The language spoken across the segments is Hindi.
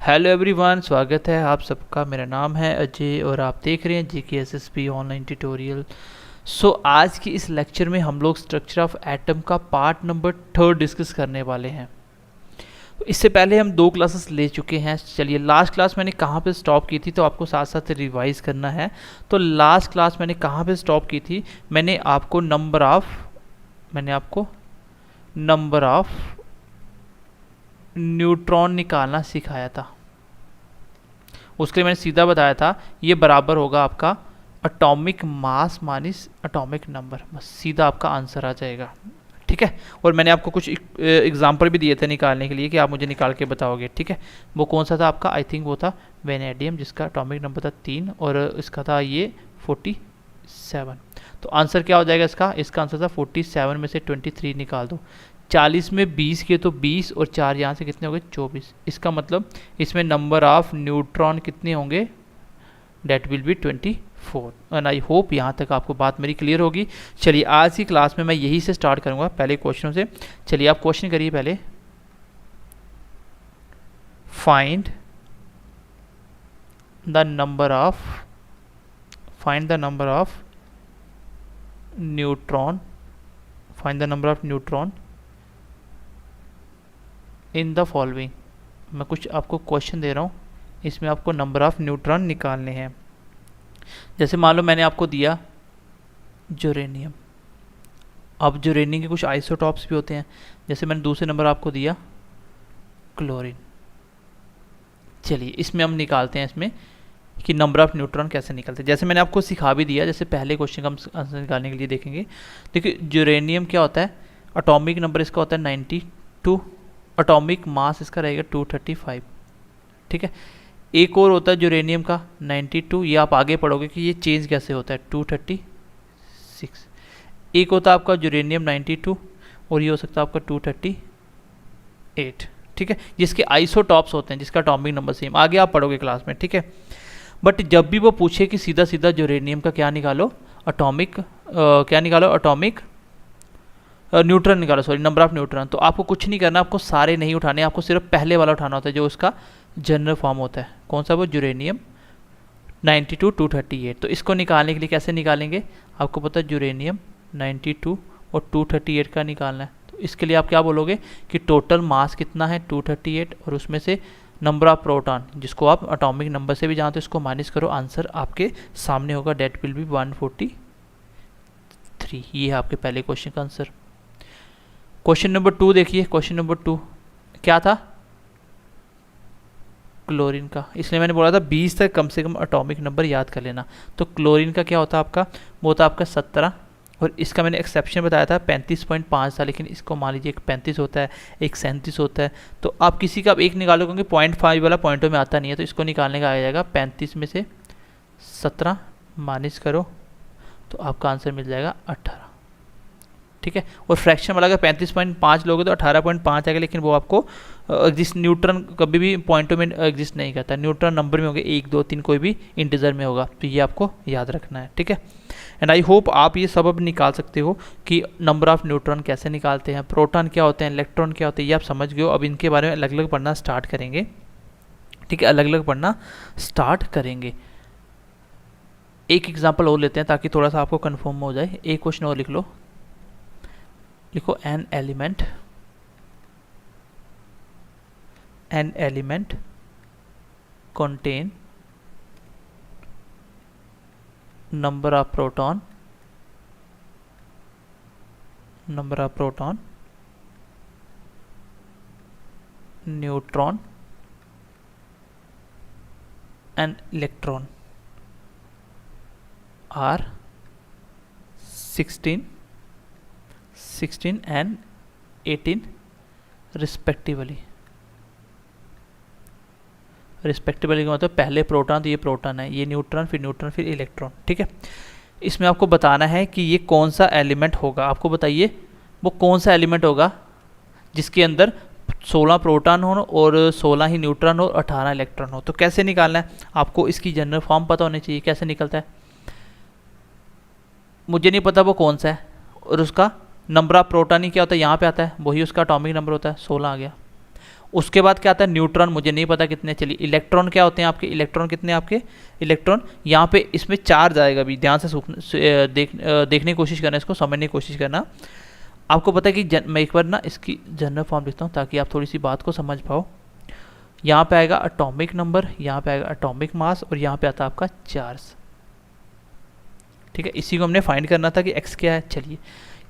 हेलो एवरीवन, स्वागत है आप सबका। मेरा नाम है अजय और आप देख रहे हैं GKSSB ऑनलाइन ट्यूटोरियल। आज की इस लेक्चर में हम लोग स्ट्रक्चर ऑफ एटम का पार्ट नंबर 3 डिस्कस करने वाले हैं। तो इससे पहले हम 2 क्लासेस ले चुके हैं। चलिए, लास्ट क्लास मैंने कहाँ पे स्टॉप की थी, तो आपको साथ साथ रिवाइज करना है। तो लास्ट क्लास मैंने कहाँ पे स्टॉप की थी, मैंने आपको नंबर ऑफ न्यूट्रॉन निकालना सिखाया था। उसके लिए मैंने सीधा बताया था ये बराबर होगा आपका atomic mass minus atomic number. बस सीधा आपका आंसर आ जाएगा, ठीक है। और मैंने आपको कुछ एग्जांपल भी दिए थे निकालने के लिए कि आप मुझे निकाल के बताओगे, ठीक है। वो कौन सा था आपका? आई थिंक वो था वेनेडियम, जिसका एटॉमिक नंबर था 3 और इसका था ये 47। तो आंसर क्या हो जाएगा इसका आंसर था 47 में से 23 निकाल दो। 40 में 20 के तो 20 और 4 यहाँ से कितने हो गए? 24। इसका मतलब इसमें नंबर ऑफ न्यूट्रॉन कितने होंगे? That will be 24। And I hope यहाँ तक आपको बात मेरी क्लियर होगी। चलिए, आज की क्लास में मैं यही से स्टार्ट करूँगा, पहले क्वेश्चनों से। चलिए, आप क्वेश्चन करिए पहले। Find the number of neutron in the following. मैं कुछ आपको क्वेश्चन दे रहा हूँ, इसमें आपको नंबर ऑफ न्यूट्रॉन निकालने हैं। जैसे मान लो मैंने आपको दिया यूरेनियम। अब यूरेनियम के कुछ आइसोटॉप्स भी होते हैं। जैसे मैंने दूसरे नंबर आपको दिया क्लोरीन। चलिए, इसमें हम निकालते हैं इसमें कि नंबर ऑफ न्यूट्रॉन कैसे निकलते हैं। जैसे मैंने आपको सिखा भी दिया, जैसे पहले क्वेश्चन का हम आंसर निकालने के लिए देखेंगे। देखिए, यूरेनियम क्या होता है? एटॉमिक नंबर इसका होता है 92, एटॉमिक मास इसका रहेगा 235, ठीक है। एक और होता है यूरेनियम का 92, ये आप आगे पढ़ोगे कि ये चेंज कैसे होता है, 236। एक होता है आपका यूरेनियम 92 और ये हो सकता है आपका 238, ठीक है। जिसके आइसोटॉप्स होते हैं, जिसका एटॉमिक नंबर सेम, आगे आप पढ़ोगे क्लास में, ठीक है। बट जब भी वो पूछे कि सीधा सीधा यूरेनियम का क्या निकालो, एटॉमिक न्यूट्रॉन निकालो, सॉरी, नंबर ऑफ न्यूट्रॉन, तो आपको कुछ नहीं करना, आपको सारे नहीं उठाने, आपको सिर्फ पहले वाला उठाना होता है जो उसका जनरल फॉर्म होता है। कौन सा? वो यूरेनियम 92 238। तो इसको निकालने के लिए कैसे निकालेंगे? आपको पता है यूरेनियम 92 और 238 का निकालना है। तो इसके लिए आप क्या बोलोगे कि टोटल मास कितना है 238 और उसमें से नंबर ऑफ प्रोटॉन, जिसको आप एटॉमिक नंबर से भी जानते हो, इसको माइनस करो, आंसर आपके सामने होगा। That will be 143। ये है आपके पहले क्वेश्चन का आंसर। क्वेश्चन नंबर 2 देखिए। क्वेश्चन नंबर 2 क्या था? क्लोरीन का। इसलिए मैंने बोला था 20 तक कम से कम एटॉमिक नंबर याद कर लेना। तो क्लोरीन का क्या होता है आपका? वो होता है आपका 17 और इसका मैंने एक्सेप्शन बताया था 35.5 था, लेकिन इसको मान लीजिए एक 35 होता है, एक 37 होता है। तो आप किसी का एक निकालो, क्योंकि 0.5 वाला पॉइंटों में आता नहीं है, तो इसको निकालने का आ जाएगा 35 में से 17 माइनस करो तो आपका आंसर मिल जाएगा 18, ठीक है। और फ्रैक्शन वाला अगर 35.5 लोगे तो 18.5 आएगा, लेकिन वो आपको एग्जिस्ट, न्यूट्रॉन कभी भी पॉइंटों में एग्जिस्ट नहीं करता, न्यूट्रॉन नंबर में होंगे 1 2 3, कोई भी इंटीजर में होगा। तो ये आपको याद रखना है, ठीक है। एंड आई होप आप ये सब अब निकाल सकते हो कि नंबर ऑफ न्यूट्रॉन कैसे निकालते हैं, प्रोटॉन क्या होते हैं, इलेक्ट्रॉन क्या होते हैं, ये आप समझ गए हो। अब इनके बारे में अलग अलग पढ़ना स्टार्ट करेंगे, ठीक है, अलग अलग पढ़ना स्टार्ट करेंगे। एक एग्जाम्पल और लेते हैं ताकि थोड़ा सा आपको कन्फर्म हो जाए। एक क्वेश्चन और लिख लो। लिखो an element contain number of proton neutron and electron are 16 and 18 respectively का मतलब पहले प्रोटॉन, तो ये प्रोटॉन है, ये न्यूट्रॉन, फिर इलेक्ट्रॉन, ठीक है। इसमें आपको बताना है कि ये कौन सा एलिमेंट होगा। आपको बताइए वो कौन सा एलिमेंट होगा जिसके अंदर 16 प्रोटॉन हो और 16 ही न्यूट्रॉन हो और 18 इलेक्ट्रॉन हो। तो कैसे निकालना है? आपको इसकी जनरल फॉर्म पता होनी चाहिए, कैसे निकलता है। मुझे नहीं पता वो कौन सा है, और उसका नंबर ऑफ प्रोटॉन ही क्या होता है, यहाँ पे आता है, वही उसका एटॉमिक नंबर होता है, 16 आ गया। उसके बाद क्या आता है न्यूट्रॉन, मुझे नहीं पता कितने। चलिए इलेक्ट्रॉन क्या होते हैं आपके, इलेक्ट्रॉन कितने आपके, इलेक्ट्रॉन यहाँ पे इसमें चार्ज आएगा भी, ध्यान से देखने की कोशिश करना, इसको समझने की कोशिश करना। आपको पता है कि मैं एक बार ना इसकी जनरल फॉर्म लिखता हूँ ताकि आप थोड़ी सी बात को समझ पाओ। यहाँ पे आएगा एटॉमिक नंबर, यहाँ पे आएगा एटॉमिक मास, और यहाँ पे आता है आपका चार्ज। ठीक है, इसी को हमने फाइंड करना था कि एक्स क्या है। चलिए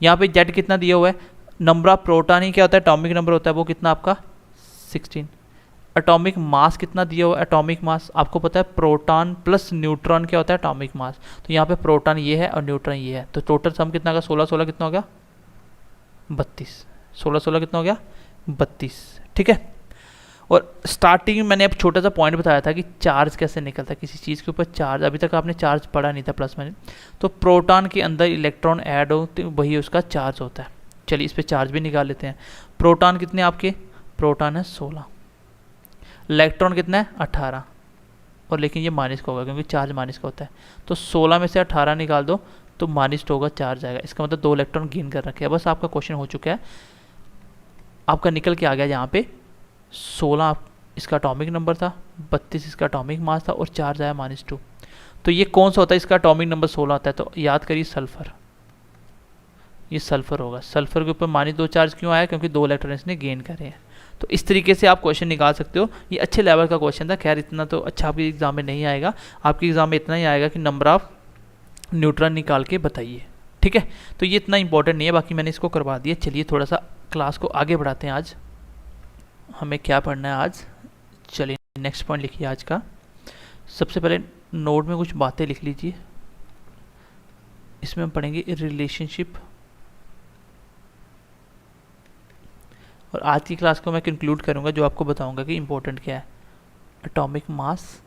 यहाँ पे जेड कितना दिया हुआ है, नंबर ऑफ प्रोटॉन ही क्या होता है, एटॉमिक नंबर होता है, वो कितना आपका 16। एटॉमिक मास कितना दिया हुआ है, एटॉमिक मास आपको पता है प्रोटॉन प्लस न्यूट्रॉन क्या होता है, एटॉमिक मास। तो यहाँ पे प्रोटॉन ये है और न्यूट्रॉन ये है, तो टोटल सम कितना होगा, 16 16 कितना हो गया 32, 16 16 कितना हो गया 32। ठीक है, और स्टार्टिंग में मैंने अब छोटा सा पॉइंट बताया था कि चार्ज कैसे निकलता है किसी चीज़ के ऊपर, चार्ज अभी तक आपने चार्ज पढ़ा नहीं था प्लस माइनस। तो प्रोटॉन के अंदर इलेक्ट्रॉन ऐड हो तो वही उसका चार्ज होता है। चलिए इस पर चार्ज भी निकाल लेते हैं। प्रोटॉन कितने आपके, प्रोटॉन है 16, इलेक्ट्रॉन कितना है 18, और लेकिन ये माइनस का होगा क्योंकि चार्ज माइनस का होता है। तो 16 में से 18 निकाल दो तो माइनस होगा, चार्ज आएगा। इसका मतलब 2 इलेक्ट्रॉन गेन कर रखे हैं। बस आपका क्वेश्चन हो चुका है, आपका निकल के आ गया यहाँ पे 16 इसका एटॉमिक नंबर था, 32 इसका एटॉमिक मास था, और चार्ज आया -2। तो ये कौन सा होता है, इसका एटॉमिक नंबर 16 आता है। तो याद करिए सल्फर, ये सल्फर होगा। सल्फर के ऊपर -2 चार्ज क्यों आया, क्योंकि 2 इलेक्ट्रॉन इसने गेन करे हैं। तो इस तरीके से आप क्वेश्चन निकाल सकते हो। ये अच्छे लेवल का क्वेश्चन था, खैर इतना तो अच्छा आपके एग्जाम में नहीं आएगा। आपके एग्जाम में इतना ही आएगा कि नंबर ऑफ न्यूट्रॉन निकाल के बताइए। ठीक है, तो ये इतना इंपॉर्टेंट नहीं है, बाकी मैंने इसको करवा दिया। चलिए थोड़ा सा क्लास को आगे बढ़ाते हैं। आज हमें क्या पढ़ना है आज, चलिए नेक्स्ट पॉइंट लिखिए आज का। सबसे पहले नोट में कुछ बातें लिख लीजिए, इसमें हम पढ़ेंगे रिलेशनशिप। और आज की क्लास को मैं कंक्लूड करूंगा, जो आपको बताऊंगा कि इंपॉर्टेंट क्या है, atomic mass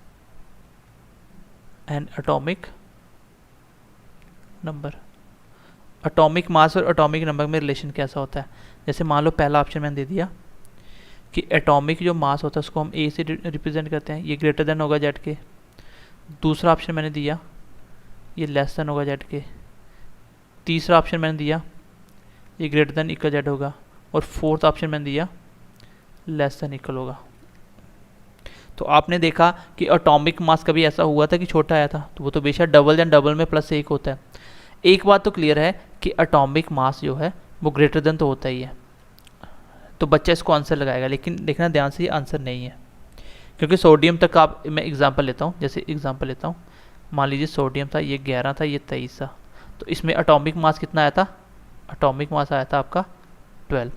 and atomic number. Atomic मास और एटॉमिक नंबर में रिलेशन कैसा होता है। जैसे मान लो पहला ऑप्शन मैंने दे दिया कि एटॉमिक जो मास होता है उसको हम ए से रिप्रेजेंट करते हैं, ये ग्रेटर देन होगा जेड के। दूसरा ऑप्शन मैंने दिया ये लेस देन होगा जेड के। तीसरा ऑप्शन मैंने दिया ये ग्रेटर देन इक्वल जेड होगा, और फोर्थ ऑप्शन मैंने दिया लेस देन इक्वल होगा। तो आपने देखा कि एटॉमिक मास कभी ऐसा हुआ था कि छोटा आया था, तो वो तो बेशक डबल देन डबल में +1 होता है। एक बात तो क्लियर है कि एटॉमिक मास जो है वो ग्रेटर देन तो होता ही है, तो बच्चा इसको आंसर लगाएगा। लेकिन देखना ध्यान से, ये आंसर नहीं है, क्योंकि सोडियम तक आप, मैं एग्जांपल लेता हूँ, जैसे एग्जांपल लेता हूँ, मान लीजिए सोडियम था, ये 11 था, ये 23 था। तो इसमें एटॉमिक मास कितना आया था, एटॉमिक मास आया था आपका 12,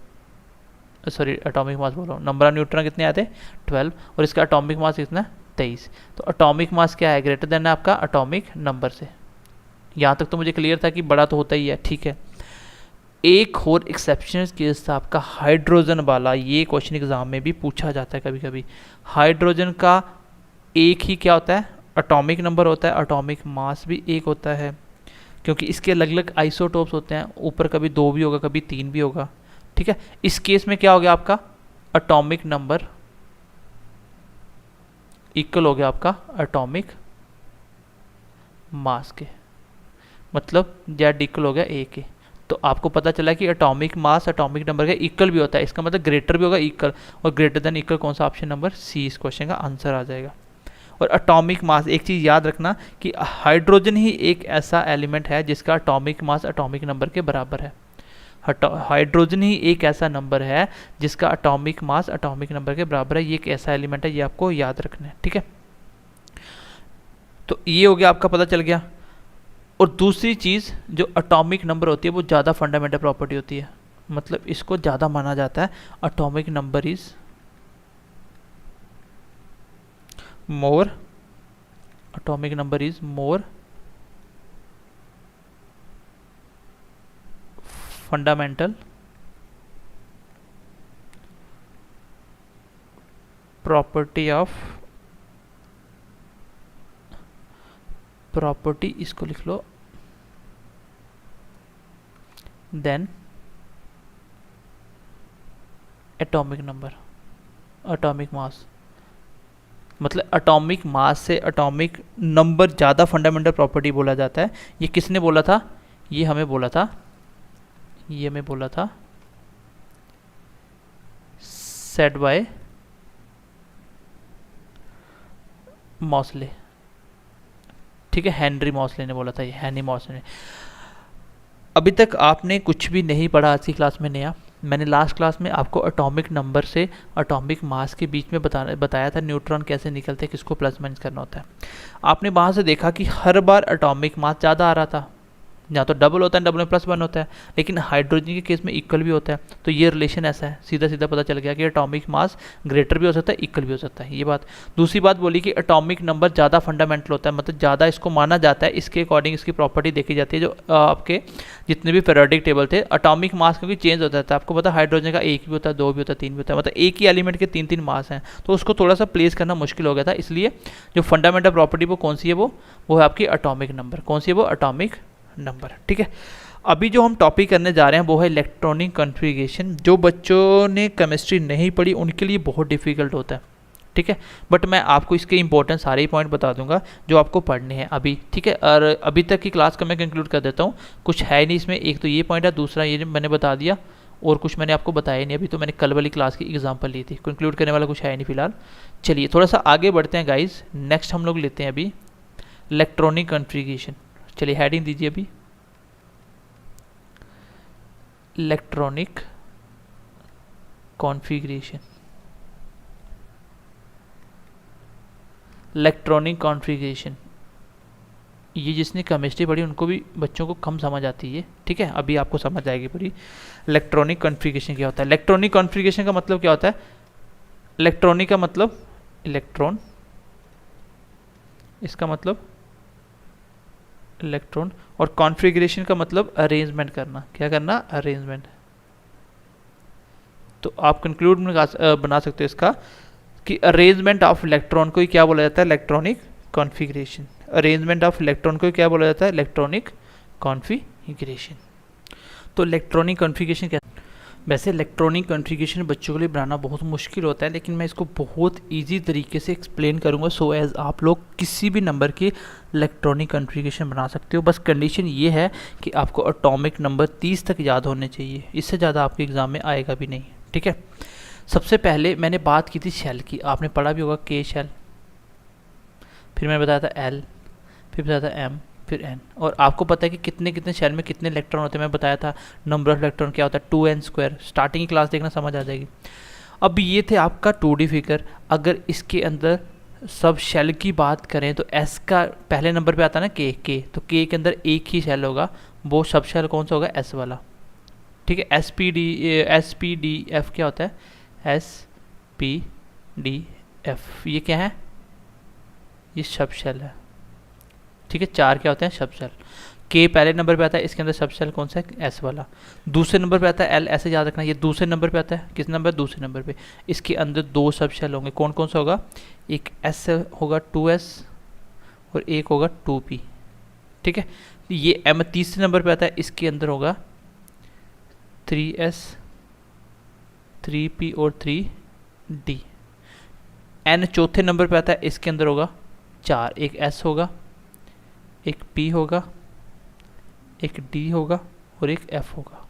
सॉरी एटॉमिक मास बोल रहा हूँ, नंबर ऑफ न्यूट्रॉन कितने आए थे 12, और इसका एटॉमिक मास कितना 23। तो एटॉमिक मास क्या है, ग्रेटर देन है आपका एटॉमिक नंबर से। यहाँ तक तो मुझे क्लियर था कि बड़ा तो होता ही है। ठीक है, एक और एक्सेप्शनल केस था आपका हाइड्रोजन वाला, ये क्वेश्चन एग्जाम में भी पूछा जाता है कभी कभी। हाइड्रोजन का एक ही क्या होता है, एटॉमिक नंबर होता है, एटॉमिक मास भी एक होता है, क्योंकि इसके अलग अलग आइसोटोप्स होते हैं, ऊपर कभी 2 भी होगा, कभी 3 भी होगा। ठीक है, इस केस में क्या हो गया आपका, एटॉमिक नंबर इक्वल हो गया आपका एटॉमिक मास के, मतलब जेड इक्वल हो गया ए के। तो आपको पता चला कि एटॉमिक मास एटॉमिक नंबर का इक्वल भी होता है, इसका मतलब ग्रेटर भी होगा इक्वल, और ग्रेटर देन इक्वल कौन सा, ऑप्शन नंबर सी इस क्वेश्चन का आंसर आ जाएगा। और एटॉमिक मास, एक चीज़ याद रखना कि हाइड्रोजन ही एक ऐसा एलिमेंट है जिसका एटॉमिक मास एटॉमिक नंबर के बराबर है। हाइड्रोजन ही एक ऐसा नंबर है जिसका एटॉमिक मास एटॉमिक नंबर के बराबर है। ये एक ऐसा एलिमेंट है, ये आपको याद रखना है। ठीक है, तो ये हो गया, आपका पता चल गया। और दूसरी चीज़ जो एटॉमिक नंबर होती है वो ज़्यादा फंडामेंटल प्रॉपर्टी होती है, मतलब इसको ज़्यादा माना जाता है। Atomic number is more, atomic number is more fundamental property of, property इसको लिख लो, then atomic number, atomic mass. मतलब एटॉमिक मास से एटॉमिक नंबर ज़्यादा फंडामेंटल प्रॉपर्टी बोला जाता है। ये किसने बोला था, ये हमें बोला था, ये हमें बोला था सेड बाय मॉसले, ठीक है, हेनरी मॉसले ने बोला था, ये हेनरी मॉसले ने। अभी तक आपने कुछ भी नहीं पढ़ा आज की क्लास में नया। मैंने लास्ट क्लास में आपको एटॉमिक नंबर से एटॉमिक मास के बीच में बताया था न्यूट्रॉन कैसे निकलते हैं, किसको प्लस माइनस करना होता है। आपने वहाँ से देखा कि हर बार एटॉमिक मास ज़्यादा आ रहा था, या तो डबल होता है, डबल में +1 होता है, लेकिन हाइड्रोजन के केस में इक्वल भी होता है। तो ये रिलेशन ऐसा है, सीधा सीधा पता चल गया कि एटॉमिक मास ग्रेटर भी हो सकता है, इक्वल भी हो सकता है, ये बात। दूसरी बात बोली कि एटॉमिक नंबर ज़्यादा फंडामेंटल होता है, मतलब ज़्यादा इसको माना जाता है, इसके अकॉर्डिंग इसकी प्रॉपर्टी देखी जाती है। जो आपके जितने भी पीरियोडिक टेबल थे, एटॉमिक मास क्योंकि चेंज होता था, आपको पता है हाइड्रोजन का 1 भी होता है, 2 भी होता है, 3 भी होता है, मतलब एक ही एलिमेंट के 3-3 मास हैं, तो उसको थोड़ा सा प्लेस करना मुश्किल हो गया था। इसलिए जो फंडामेंटल प्रॉपर्टी वो कौन सी है, वो है आपकी एटॉमिक नंबर। कौन सी है वो? एटॉमिक नंबर, ठीक है। अभी जो हम टॉपिक करने जा रहे हैं वो है इलेक्ट्रॉनिक कॉन्फ़िगरेशन। जो बच्चों ने केमिस्ट्री नहीं पढ़ी उनके लिए बहुत डिफिकल्ट होता है, ठीक है, बट मैं आपको इसके इंपॉर्टेंट सारे ही पॉइंट बता दूंगा जो आपको पढ़ने हैं अभी, ठीक है। और अभी तक की क्लास का मैं कंक्लूड कर देता हूँ, कुछ है नहीं इसमें। एक तो ये पॉइंट है, दूसरा ये मैंने बता दिया, और कुछ मैंने आपको बताया नहीं। अभी तो मैंने कल वाली क्लास की एग्जाम्पल ली थी, कंक्लूड करने वाला कुछ है नहीं फिलहाल। चलिए थोड़ा सा आगे बढ़ते हैं गाइज। नेक्स्ट हम लोग लेते हैं अभी इलेक्ट्रॉनिक कॉन्फ़िगरेशन। चलिए हेडिंग दीजिए अभी, इलेक्ट्रॉनिक कॉन्फ़िगरेशन। इलेक्ट्रॉनिक कॉन्फ़िगरेशन ये जिसने केमिस्ट्री पढ़ी उनको भी, बच्चों को कम समझ आती है, ठीक है, अभी आपको समझ आएगी पूरी। इलेक्ट्रॉनिक कॉन्फ़िगरेशन क्या होता है? इलेक्ट्रॉनिक कॉन्फ़िगरेशन का मतलब क्या होता है? इलेक्ट्रॉनिक का मतलब इलेक्ट्रॉन, इसका मतलब इलेक्ट्रॉन, और कॉन्फ़िगरेशन का मतलब अरेंजमेंट करना। क्या करना? अरेंजमेंट। तो आप कंक्लूड में बना सकते हो इसका कि अरेंजमेंट ऑफ इलेक्ट्रॉन को ही क्या बोला जाता है? Electronic configuration. Arrangement of electron को क्या बोला जाता है? Electronic configuration. तो इलेक्ट्रॉनिक कॉन्फ़िगरेशन क्या? वैसे इलेक्ट्रॉनिक कॉन्फ़िगरेशन बच्चों के लिए बनाना बहुत मुश्किल होता है, लेकिन मैं इसको बहुत इजी तरीके से एक्सप्लेन करूंगा, सो एज आप लोग किसी भी नंबर की इलेक्ट्रॉनिक कॉन्फ़िगरेशन बना सकते हो। बस कंडीशन ये है कि आपको एटॉमिक नंबर 30 तक याद होने चाहिए, इससे ज़्यादा आपके एग्ज़ाम में आएगा भी नहीं, ठीक है। सबसे पहले मैंने बात की थी शेल की, आपने पढ़ा भी होगा के शेल, फिर मैंने बताया था एल, फिर बताया था एम, फिर एन। और आपको पता है कि कितने कितने शेल में कितने इलेक्ट्रॉन होते हैं, मैं बताया था नंबर ऑफ इलेक्ट्रॉन क्या होता है, 2n²। स्टार्टिंग की क्लास देखना, समझ आ जाएगी। अब ये थे आपका 2D फिगर। अगर इसके अंदर सब शेल की बात करें तो एस का पहले नंबर पे आता है ना के, तो के के अंदर एक ही शेल होगा, वो सब शेल कौन सा होगा? एस वाला, ठीक है। SP-DF क्या होता है? SP-DF ये क्या है? ये सब शेल है, ठीक है। 4 क्या होते हैं? सब शेल। के पहले नंबर पे आता है, इसके अंदर सब शेल कौन सा है? एस वाला। दूसरे नंबर पे आता है एल, ऐसे याद रखना, ये दूसरे नंबर पे आता है। किस नंबर? दूसरे नंबर पे। इसके अंदर 2 सब शेल होंगे, कौन कौन सा होगा? एक एस होगा 2s और एक होगा 2p, ठीक है। ये एम तीसरे नंबर पे आता है, इसके अंदर होगा 3s, 3p और 3d। एन चौथे नंबर पे आता है, इसके अंदर होगा 4, एक s होगा, एक p होगा, एक d होगा और एक f होगा।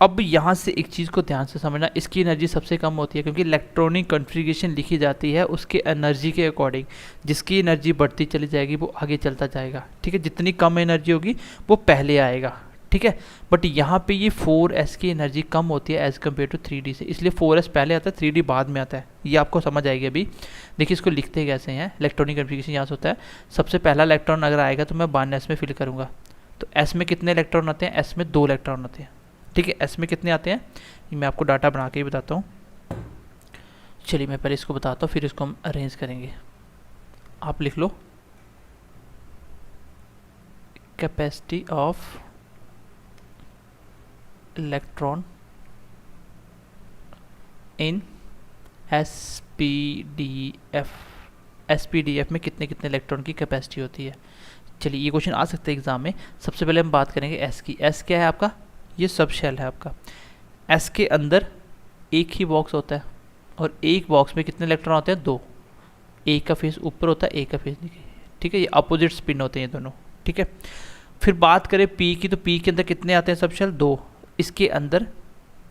अब यहाँ से एक चीज़ को ध्यान से समझना, इसकी एनर्जी सबसे कम होती है क्योंकि इलेक्ट्रॉनिक कॉन्फ़िगरेशन लिखी जाती है उसके एनर्जी के अकॉर्डिंग। जिसकी एनर्जी बढ़ती चली जाएगी वो आगे चलता जाएगा, ठीक है। जितनी कम एनर्जी होगी वो पहले आएगा, ठीक है। बट यहाँ पे ये 4s की एनर्जी कम होती है एज़ कम्पेयर टू 3d से, इसलिए 4s पहले आता है, 3d बाद में आता है। ये आपको समझ आएगी अभी। देखिए इसको लिखते कैसे हैं। इलेक्ट्रॉनिक कॉन्फ़िगरेशन यहाँ से होता है, सबसे पहला इलेक्ट्रॉन अगर आएगा तो मैं 1s में फिल करूँगा। तो s में कितने इलेक्ट्रॉन आते हैं? s में 2 इलेक्ट्रॉन आते हैं, ठीक है। s में कितने आते हैं ये मैं आपको डाटा बना के ही बताता हूँ। चलिए मैं पहले इसको बताता हूँ, फिर इसको हम अरेंज करेंगे। आप लिख लो capacity of electron in SPDF। SPDF में कितने कितने इलेक्ट्रॉन की कैपेसिटी होती है। चलिए ये क्वेश्चन आ सकता है एग्जाम में। सबसे पहले हम बात करेंगे S की। S क्या है आपका? ये सब शेल है आपका। S के अंदर एक ही बॉक्स होता है और एक बॉक्स में कितने इलेक्ट्रॉन होते हैं? 2। एक का फेस ऊपर होता है, एक का फेस नीचे, ठीक है। ये अपोजिट स्पिन होते हैं ये दोनों, ठीक है। फिर बात करें P की, तो P के अंदर कितने आते हैं सब शेल? 2। इसके अंदर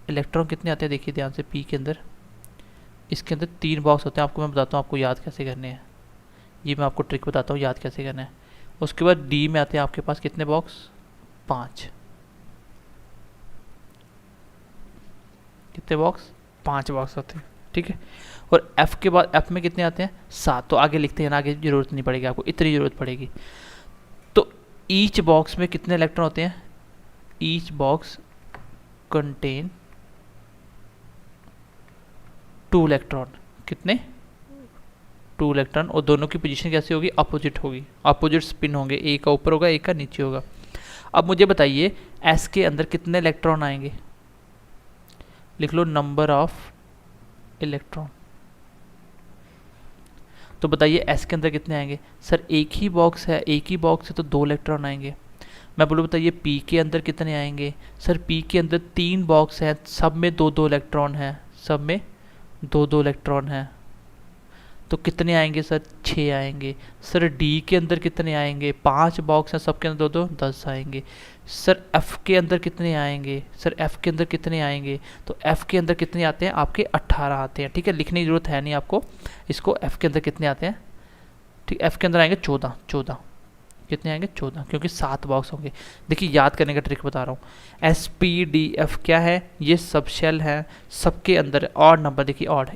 इलेक्ट्रॉन कितने आते हैं देखिए ध्यान से। P के अंदर इसके अंदर 3 बॉक्स होते हैं, आपको मैं बताता हूँ आपको याद कैसे करने हैं। ये मैं आपको ट्रिक बताता हूँ याद कैसे करना है। उसके बाद डी में आते हैं आपके पास कितने बॉक्स, 5। कितने बॉक्स, 5 बॉक्स होते हैं, ठीक है। और एफ के बाद एफ में कितने आते हैं, 7। तो आगे लिखते हैं ना, आगे जरूरत नहीं पड़ेगी आपको, इतनी जरूरत पड़ेगी। तो ईच बॉक्स में कितने इलेक्ट्रॉन होते हैं, ईच बॉक्स कंटेन 2 इलेक्ट्रॉन। कितने, 2 इलेक्ट्रॉन। और दोनों की पोजीशन कैसी होगी, अपोजिट होगी, अपोजिट स्पिन होंगे, एक का ऊपर होगा एक का नीचे होगा। अब मुझे बताइए एस के अंदर कितने इलेक्ट्रॉन आएंगे, लिख लो नंबर ऑफ इलेक्ट्रॉन। तो बताइए एस के अंदर कितने आएंगे, सर एक ही बॉक्स है, एक ही बॉक्स है तो 2 इलेक्ट्रॉन आएंगे। मैं बोलूँ बताइए पी के अंदर कितने आएंगे, सर पी के अंदर 3 बॉक्स हैं, सब में 2-2 इलेक्ट्रॉन हैं, सब में 2-2 इलेक्ट्रॉन हैं, तो कितने आएंगे सर, 6 आएंगे। सर डी के अंदर कितने आएंगे, 5 बॉक्स हैं, सबके अंदर 2-2, 10 आएंगे। सर एफ के अंदर कितने आएंगे, सर एफ के अंदर कितने आएंगे, तो एफ के अंदर कितने आते हैं आपके, 18 आते हैं, ठीक है। लिखने की जरूरत है नहीं आपको इसको, एफ के अंदर कितने आते हैं, ठीक। एफ के अंदर आएंगे 14, कितने आएंगे 14, क्योंकि 7 बॉक्स होंगे। देखिए याद करने का ट्रिक बता रहा हूँ। एस पी डी एफ क्या है, ये सब शेल है, सबके अंदर ऑड नंबर, देखिए ऑड,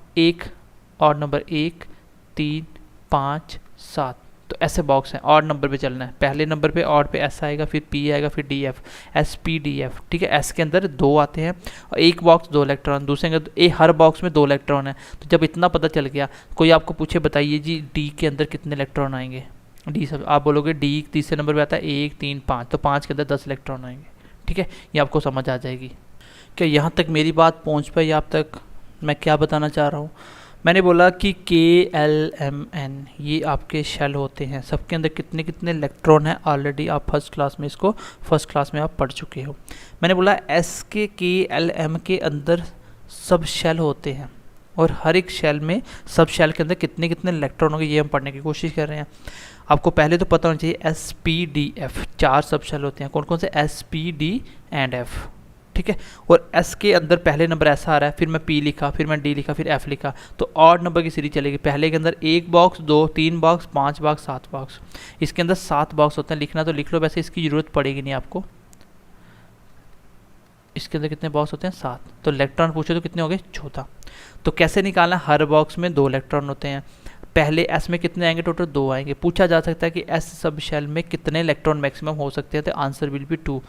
ऑड नंबर 1, 3, 5, 7, तो ऐसे बॉक्स हैं, ऑड नंबर पे चलना है। पहले नंबर पे ऑड पे एस आएगा, फिर पी आएगा, फिर D F, S P D F, ठीक है। एस के अंदर 2 आते हैं और एक बॉक्स 2 इलेक्ट्रॉन, दूसरे के हर बॉक्स में 2 इलेक्ट्रॉन है। तो जब इतना पता चल गया, कोई आपको पूछे बताइए जी डी के अंदर कितने इलेक्ट्रॉन आएंगे, डी सब आप बोलोगे डी तीसरे नंबर पे आता है 1, 3, 5, तो 5 के अंदर 10 इलेक्ट्रॉन आएंगे, ठीक है। ये आपको समझ आ जाएगी। क्या यहाँ तक मेरी बात पहुँच पाई आप तक, मैं क्या बताना चाह रहा हूँ। मैंने बोला कि KLMN ये आपके शेल होते हैं, सबके अंदर कितने कितने इलेक्ट्रॉन हैं, ऑलरेडी आप फर्स्ट क्लास में आप पढ़ चुके हो। मैंने बोला S के KLM के अंदर सब शेल होते हैं और हर एक शेल में, सब शेल के अंदर कितने कितने इलेक्ट्रॉन होंगे ये हम पढ़ने की कोशिश कर रहे हैं। आपको पहले तो पता होना चाहिए SPDF 4 सब शेल होते हैं, कौन कौन से, SPD एंड F, ठीक है। और S के अंदर पहले नंबर ऐसा आ रहा है, फिर मैं P लिखा, फिर मैं D लिखा, फिर F लिखा, तो ऑड नंबर की सीरीज चलेगी। पहले के अंदर 1 बॉक्स, 2, 3 बॉक्स, 5 बॉक्स, 7 बॉक्स, इसके अंदर 7 बॉक्स होते हैं। लिखना तो लिख लो, वैसे इसकी ज़रूरत पड़ेगी नहीं आपको। इसके अंदर कितने बॉक्स होते हैं, 7। तो इलेक्ट्रॉन पूछो तो कितने हो गए, 14। तो कैसे निकालना, हर बॉक्स में 2 इलेक्ट्रॉन होते हैं। पहले एस में कितने आएंगे, टोटल 2 आएंगे। पूछा जा सकता है कि एस सब शेल में कितने इलेक्ट्रॉन मैक्सिमम हो सकते हैं, तो answer will be 2।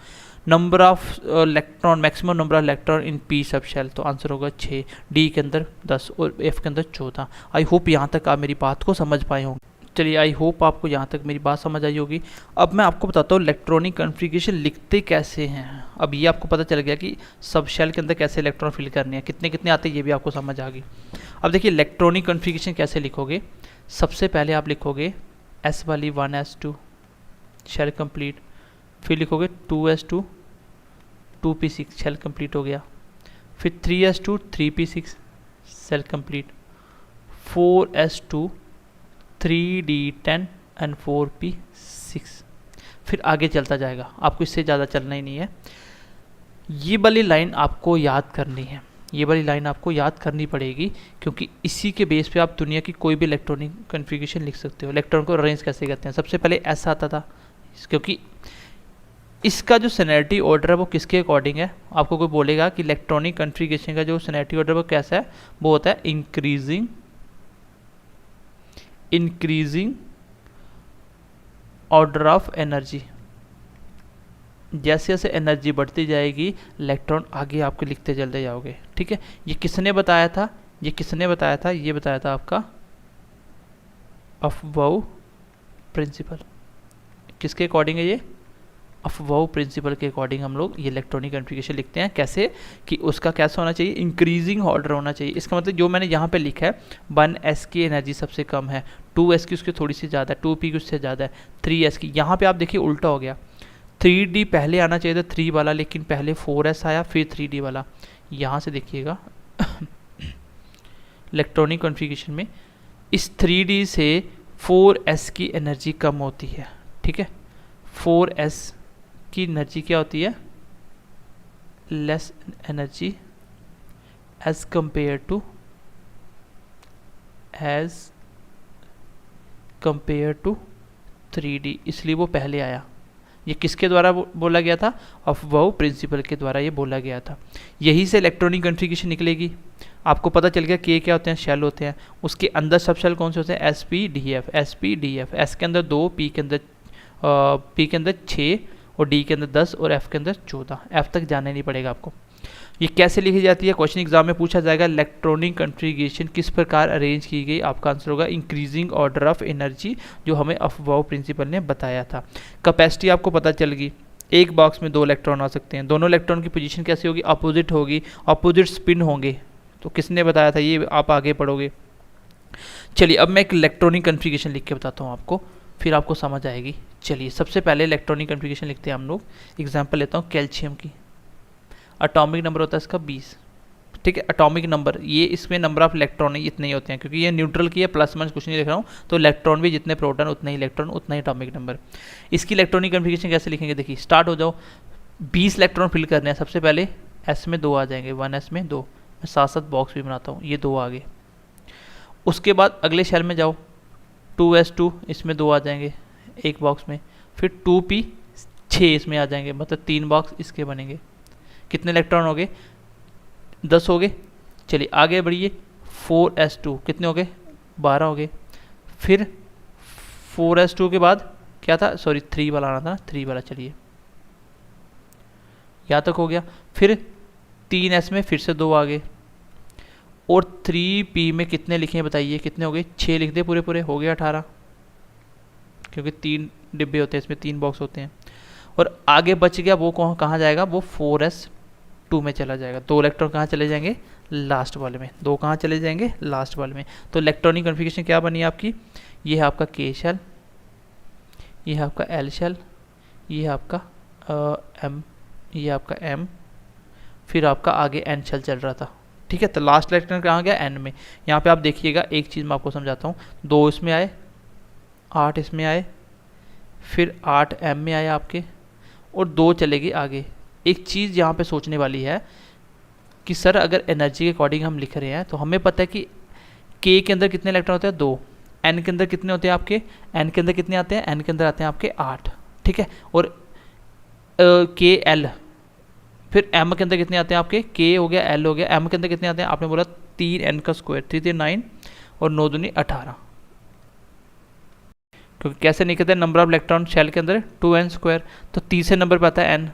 Number of electron, maximum number of electron in P subshell, तो आंसर होगा 6। डी के अंदर 10 और एफ के अंदर 14। आई होप यहाँ तक आप मेरी बात को समझ पाए होंगे। चलिए आई होप आपको यहाँ तक मेरी बात समझ आई होगी। अब मैं आपको बताता हूँ इलेक्ट्रॉनिक कॉन्फ़िगरेशन लिखते कैसे हैं। अब ये आपको पता चल गया कि सब शेल के अंदर कैसे इलेक्ट्रॉन फिल करने हैं, कितने कितने आते हैं ये भी आपको समझ आ गई। अब देखिए इलेक्ट्रॉनिक कॉन्फ़िगरेशन कैसे लिखोगे। सबसे पहले आप लिखोगे S वाली 1s2 शेल कंप्लीट, फिर लिखोगे 2s2 2p6 शेल कंप्लीट हो गया, फिर 3s2 3p6 shell complete, 4s2 3d10 and 4p6, फिर आगे चलता जाएगा। आपको इससे ज़्यादा चलना ही नहीं है। ये वाली लाइन आपको याद करनी है, ये वाली लाइन आपको याद करनी पड़ेगी, क्योंकि इसी के बेस पे आप दुनिया की कोई भी इलेक्ट्रॉनिक कॉन्फ़िगरेशन लिख सकते हो। इलेक्ट्रॉन को अरेंज कैसे करते हैं, सबसे पहले ऐसा आता था, क्योंकि इसका जो सिनेरिटी ऑर्डर है वो किसके अकॉर्डिंग है। आपको कोई बोलेगा कि इलेक्ट्रॉनिक कॉन्फ़िगरेशन का जो सिनेरिटी ऑर्डर वो कैसा है, वो होता है इंक्रीजिंग ऑर्डर ऑफ एनर्जी। जैसे जैसे एनर्जी बढ़ती जाएगी इलेक्ट्रॉन आगे आपके लिखते चलते जाओगे, ठीक है। ये किसने बताया था, ये किसने बताया था, ये बताया था आपका अफबाउ प्रिंसिपल। किसके अकॉर्डिंग है ये, अफबाउ प्रिंसिपल के अकॉर्डिंग हम लोग ये इलेक्ट्रॉनिक कॉन्फ़िगरेशन लिखते हैं। कैसे कि उसका कैसा होना चाहिए, इंक्रीजिंग ऑर्डर होना चाहिए। इसका मतलब जो मैंने यहाँ पे लिखा है 1s की एनर्जी सबसे कम है, 2s की उसकी थोड़ी सी ज़्यादा है, 2p की उससे ज़्यादा है, 3s की। यहाँ पे आप देखिए उल्टा हो गया, 3d पहले आना चाहिए था 3 वाला, लेकिन पहले 4s आया फिर 3d वाला। यहाँ से देखिएगा इलेक्ट्रॉनिक कॉन्फ़िगरेशन में इस 3d से 4s की एनर्जी कम होती है, ठीक है। 4s की एनर्जी क्या होती है, less energy as compare to as compare to 3D, इसलिए वो पहले आया। ये किसके द्वारा बोला गया था? अफबाउ प्रिंसिपल के द्वारा ये बोला गया था। यही से इलेक्ट्रॉनिक कॉन्फ़िगरेशन निकलेगी। आपको पता चल गया के क्या होते हैं? शेल होते हैं। उसके अंदर सब शेल कौन से होते हैं? SPDF। SPDF, एस के अंदर 2, पी के अंदर 6 और डी के अंदर 10 और एफ के अंदर 14। एफ तक जाने नहीं पड़ेगा आपको। ये कैसे लिखी जाती है? क्वेश्चन एग्जाम में पूछा जाएगा। इलेक्ट्रॉनिक कॉन्फ़िगरेशन किस प्रकार अरेंज की गई? आपका आंसर होगा इंक्रीजिंग ऑर्डर ऑफ एनर्जी, जो हमें अफबाउ प्रिंसिपल ने बताया था। कैपेसिटी आपको पता चल गई। एक बॉक्स में 2 इलेक्ट्रॉन आ सकते हैं। दोनों इलेक्ट्रॉन की पोजीशन कैसी होगी? अपोजिट होगी, अपोजिट स्पिन होंगे। तो किसने बताया था? ये आप आगे पढ़ोगे। चलिए अब मैं एक इलेक्ट्रॉनिक कॉन्फ़िगरेशन लिख के बताता हूँ आपको, फिर आपको समझ आएगी। चलिए सबसे पहले इलेक्ट्रॉनिक कॉन्फ़िगरेशन लिखते हैं हम लोग। एग्जाम्पल लेता हूँ कैल्शियम की। एटॉमिक नंबर होता है इसका 20, ठीक है। एटॉमिक नंबर, ये इसमें नंबर ऑफ इलेक्ट्रॉन ही इतने ही होते हैं, क्योंकि ये न्यूट्रल की है, प्लस माइनस कुछ नहीं लिख रहा हूँ। तो इलेक्ट्रॉन भी जितने प्रोटॉन उतने ही इलेक्ट्रॉन, उतना ही एटॉमिक नंबर। इसकी इलेक्ट्रॉनिक कॉन्फ़िगरेशन कैसे लिखेंगे? देखिए स्टार्ट हो जाओ। 20 इलेक्ट्रॉन फिल करने हैं। सबसे पहले एस में 2 आ जाएंगे, 1s में 2। मैं साथ साथ बॉक्स भी बनाता हूँ, ये 2 आ गए। उसके बाद अगले शेल में जाओ, 2s2, इसमें 2 आ जाएंगे एक बॉक्स में। फिर 2p 6 इसमें आ जाएंगे, मतलब 3 बॉक्स इसके बनेंगे। कितने इलेक्ट्रॉन हो गए? 10 हो गए। चलिए आगे बढ़िए। 4s2 कितने हो गए? 12 हो गए। फिर 4s2 के बाद क्या था? सॉरी 3 वाला आना था ना, 3 वाला। चलिए यहाँ तक हो गया। फिर 3s में फिर से 2 आ गए। और 3p में कितने लिखे हैं बताइए? कितने हो गए? 6 लिख दे पूरे पूरे, हो गया 18, क्योंकि 3 डिब्बे होते हैं इसमें, 3 बॉक्स होते हैं। और आगे बच गया वो कहाँ जाएगा? वो 4s2 में चला जाएगा। 2 इलेक्ट्रॉन कहाँ चले जाएंगे? लास्ट वाले में। 2 कहाँ चले जाएंगे? लास्ट वाले में। तो इलेक्ट्रॉनिक कॉन्फ़िगरेशन क्या बनी आपकी? ये है आपका K शेल, ये है आपका L शेल, ये है आपका M, ये आपका M, फिर आपका आगे N शेल चल रहा था, ठीक है। तो लास्ट इलेक्ट्रॉन कहाँ गया? N में। यहाँ पे आप देखिएगा, एक चीज़ मैं आपको समझाता हूँ। 2 इसमें आए, 8 इसमें आए, फिर 8 M में आए आपके, और 2 चलेगी आगे। एक चीज़ यहाँ पे सोचने वाली है कि सर अगर एनर्जी के अकॉर्डिंग हम लिख रहे हैं तो हमें पता है कि K के अंदर कितने इलेक्ट्रॉन होते हैं? 2। N के अंदर कितने होते हैं आपके? N के अंदर कितने आते हैं? N के अंदर आते हैं आपके 8, ठीक है। और K L, फिर M के अंदर कितने आते हैं आपके? K हो गया, L हो गया। M के अंदर कितने आते हैं? आपने बोला 3n का स्क्वायर, 3 3 9 और 9 दूनी 18, क्योंकि कैसे निकलते हैं नंबर ऑफ इलेक्ट्रॉन शेल के अंदर? 2n square. तो तीसरे नंबर पे आता है n,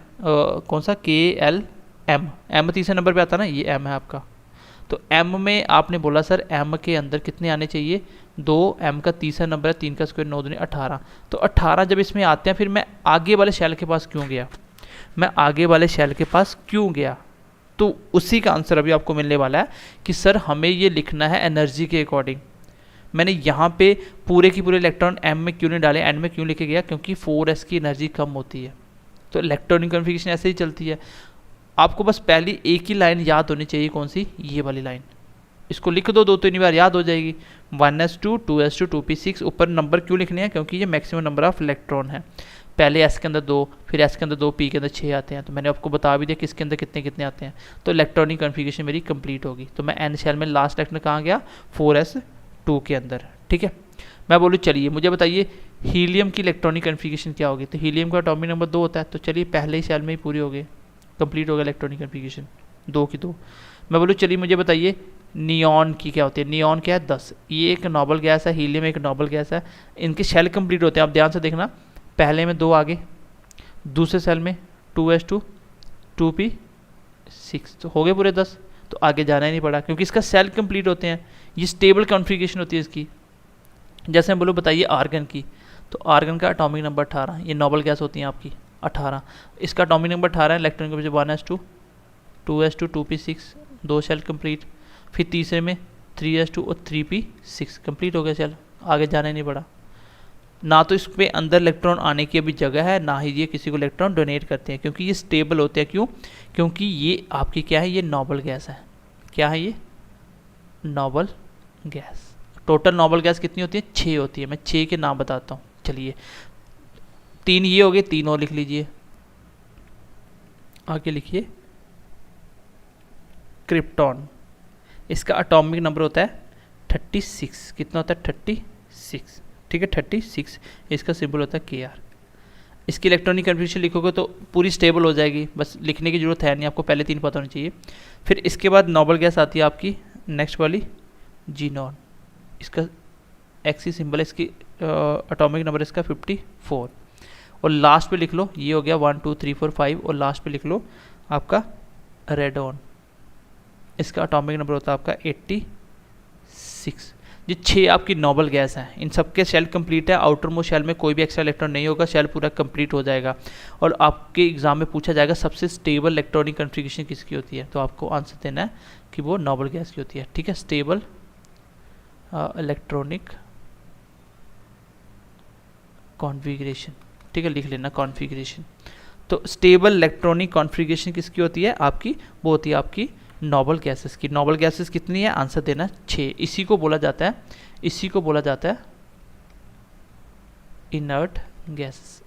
कौन सा? K L M। M तीसरे नंबर पे आता है ना, ये M है आपका। तो M में आपने बोला सर M के अंदर कितने आने चाहिए? 2। M का तीसरा नंबर है, 3 का स्क्वायर 9 दूनी 18। तो 18 जब इसमें आते हैं, फिर मैं आगे वाले शेल के पास क्यों गया? मैं आगे वाले शेल के पास क्यों गया? तो उसी का आंसर अभी आपको मिलने वाला है कि सर हमें ये लिखना है एनर्जी के अकॉर्डिंग। मैंने यहाँ पे पूरे की पूरे इलेक्ट्रॉन M में क्यों नहीं डाले, N में क्यों लिखे गया? क्योंकि 4s की एनर्जी कम होती है। तो इलेक्ट्रॉनिक कॉन्फ़िगरेशन ऐसे ही चलती है। आपको बस पहली एक ही लाइन याद होनी चाहिए, कौन सी? ये वाली लाइन। इसको लिख दो 2-3 बार, याद हो जाएगी। 1s2, 2s2, 2p6। ऊपर नंबर क्यों लिखने हैं? क्योंकि ये मैक्सिमम नंबर ऑफ इलेक्ट्रॉन है। पहले s के अंदर 2, फिर s के अंदर 2, p के अंदर 6 आते हैं। तो मैंने आपको बता भी दिया किसके अंदर कितने कितने आते हैं। तो इलेक्ट्रॉनिक कॉन्फ़िगरेशन मेरी कंप्लीट होगी। तो मैं n शेल में लास्ट इलेक्ट्रॉन कहाँ गया? 4s2 के अंदर, ठीक है। मैं बोलूँ चलिए मुझे बताइए हीलियम की इलेक्ट्रॉनिक कॉन्फ़िगरेशन क्या होगी? तो हीलियम का एटॉमिक नंबर 2 होता है। तो चलिए पहले ही शेल में ही पूरी हो गई, कंप्लीट हो गया इलेक्ट्रॉनिक कॉन्फ़िगरेशन 2 की 2। मैं बोलूँ चलिए मुझे बताइए नियॉन की क्या होती है? नियॉन क्या है? 10। ये एक नोबल गैस है, हीलियम एक नोबल गैस है। इनके शेल कंप्लीट होते हैं, आप ध्यान से देखना। पहले में 2 आगे, दूसरे सेल में 2s2, 2p6, तो हो गए पूरे 10। तो आगे जाना ही नहीं पड़ा, क्योंकि इसका सेल कंप्लीट होते हैं। ये स्टेबल कॉन्फ़िगरेशन होती है इसकी। जैसे हम बोलो बताइए आर्गन की, तो आर्गन का एटॉमिक नंबर 18। ये नोबल गैस होती हैं आपकी 18। इसका एटॉमिक नंबर 18 है, इलेक्ट्रॉन के वजह 1s2, 2s2, 2p6, 2 shell complete. फिर तीसरे में 3s2 और 3p6 कंप्लीट हो गया सेल, आगे जाना ही नहीं पड़ा। ना तो इस पे अंदर इलेक्ट्रॉन आने की अभी जगह है, ना ही ये किसी को इलेक्ट्रॉन डोनेट करते हैं, क्योंकि ये स्टेबल होते हैं। क्यों? क्योंकि ये आपकी क्या है? ये नोबल गैस है। क्या है ये? Noble gas. Total noble gas कितनी होती है? 6 होती है। मैं 6 के नाम बताता हूँ। चलिए 3 ये हो गए, 3 और लिख लीजिए। आगे लिखिए क्रिप्टॉन। इसका एटॉमिक नंबर होता है 36, कितना होता है 36, ठीक है 36, इसका सिंबल होता है KR। इसकी इलेक्ट्रॉनिक कन्फिग्रेशन लिखोगे तो पूरी स्टेबल हो जाएगी, बस लिखने की जरूरत है नहीं, आपको पहले 3 पता होनी चाहिए। फिर इसके बाद नोबल गैस आती है आपकी नेक्स्ट वाली जीनॉन, इसका एक्सी सिंबल है, इसकी एटॉमिक नंबर इसका 54। और लास्ट पे लिख लो, ये हो गया 1 2 3 4 5, और लास्ट पे लिख लो आपका रेडॉन, इसका एटॉमिक नंबर होता है आपका 86। ये 6 आपकी नोबल गैस हैं, इन सबके शेल कंप्लीट है, आउटर मोस्ट शेल में कोई भी एक्स्ट्रा इलेक्ट्रॉन नहीं होगा, शेल पूरा कंप्लीट हो जाएगा। और आपके एग्जाम में पूछा जाएगा सबसे स्टेबल इलेक्ट्रॉनिक कन्फिग्रेशन किसकी होती है, तो आपको आंसर देना है कि वो नोबल गैस की होती है, ठीक है। स्टेबल इलेक्ट्रॉनिक कॉन्फ़िगरेशन, ठीक है, लिख लेना कॉन्फ़िगरेशन। तो स्टेबल इलेक्ट्रॉनिक कॉन्फ़िगरेशन किसकी होती है आपकी, वो होती है आपकी नोबल गैसेस की। नोबल गैसेस कितनी है, आंसर देना 6। इसी को बोला जाता है इनर्ट गैसेस।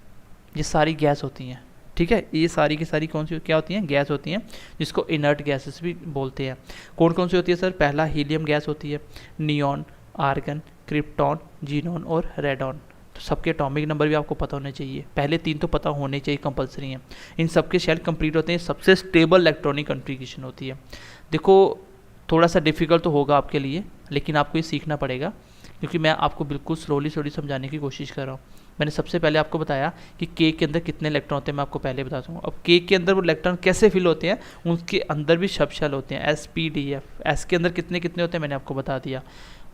ये सारी गैस होती हैं, ठीक है, ये सारी की सारी कौन सी क्या होती हैं, गैस होती हैं, जिसको इनर्ट गैसेस भी बोलते हैं। कौन कौन सी होती है सर, पहला हीलियम गैस होती है, नियॉन, आर्गन, क्रिप्टॉन, जीनॉन और रेडॉन। तो सबके एटॉमिक नंबर भी आपको पता होने चाहिए, पहले 3 तो पता होने चाहिए, कंपलसरी हैं। इन सबके शेल कंप्लीट होते हैं, सबसे स्टेबल इलेक्ट्रॉनिक कॉन्फ़िगरेशन होती है। देखो थोड़ा सा डिफिकल्ट तो होगा आपके लिए, लेकिन आपको ये सीखना पड़ेगा, क्योंकि मैं आपको बिल्कुल स्लोली समझाने की कोशिश कर रहा हूँ। मैंने सबसे पहले आपको बताया कि केक के अंदर कितने इलेक्ट्रॉन होते हैं, मैं आपको पहले बता दूँगा। अब केक के अंदर वो इलेक्ट्रॉन कैसे फिल होते हैं, उनके अंदर भी सब शेल होते हैं, SPDF। एस के अंदर कितने कितने होते हैं मैंने आपको बता दिया।